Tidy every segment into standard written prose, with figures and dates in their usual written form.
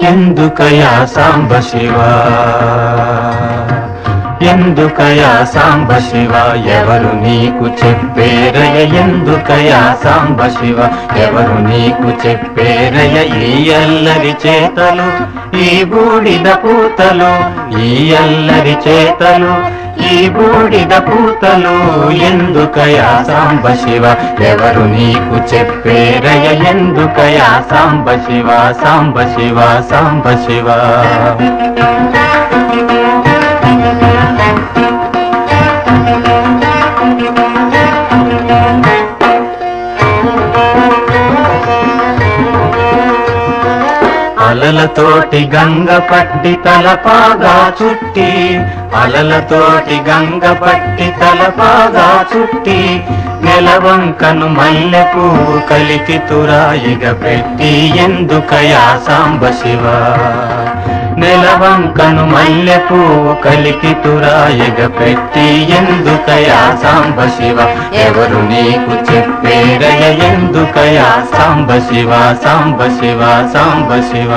ఎందుకయా సాంబ శివ ఎందుకయా సాంబ శివ ఎవరు నీకు చెప్పేరయ ఎందుకయా సాంబ శివ ఎవరు నీకు చెప్పేరయ ఈ అల్లరి చేతలు ఈ బూడిద పూతలు ఈ అల్లరి చేతలు ఈ బూడిద పూతలు ఎందుకయా సాంబ శివ ఎవరు నీకు చెప్పేరయ ఎందుకయా సాంబ శివ సాంబ శివ సాంబ శివ అలలతోటి గంగ పట్టి తలపాగా చుట్టి అలలతోటి గంగ పట్టి తలపాగా చుట్టి నెలవంకను మల్లె పువ్వు కలికి తురాయిగ పెట్టి ఎందుకయా సాంబ శివ నెలవంకను మల్లె పువ్వు కలికి తురాయిగ పెట్టి ఎందుకయా సాంబ శివ ఎవరు నీకు చెప్పేరయ ఎందుకయా సాంబ శివ సాంబ శివ సాంబ శివ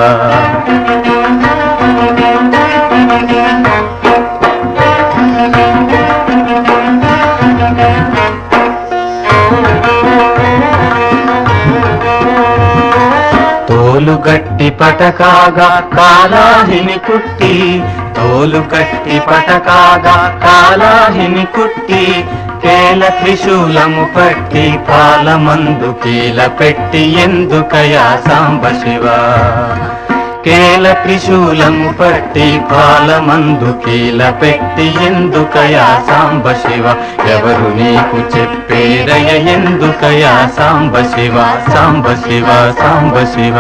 తోలు గట్టి పటకాగా కాలాహిని కుట్టి తోలు గట్టి పటకాగా కాలాహిని కుట్టి కేల త్రిశూలము పట్టి పాలమందు కీల పెట్టి ఎందుకయా సాంబ శివ కేల త్రిశూలము పట్టి పాలమందు కీల పెట్టి ఎందుకయా సాంబ శివ ఎవరు నీకు చెప్పేరయ ఎందుకయా సాంబ శివ సాంబ శివ సాంబ శివ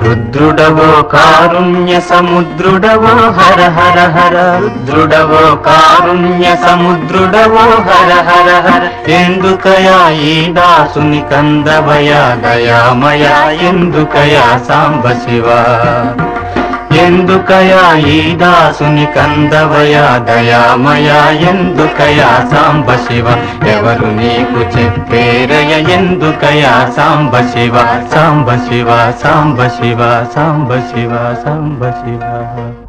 రుద్రుడవో కారుణ్య సముద్రుడవో హర హర హర రుద్రుడవో కారుణ్య సముద్రుడవో హర హర హర ఎందుకయా ఈ దాసుని కందవయా దయామయా ఎందుకయా సాంబ శివ ఎందుకయా ఈ దాసుని కందవయా దయామయా ఎందుకయా సాంబ శివ ఎవరు నీకు చెప్పేరయ ఎందుకయా సాంబ శివ సాంబ శివ సాంబ శివ సాంబ శివ సాంబ శివ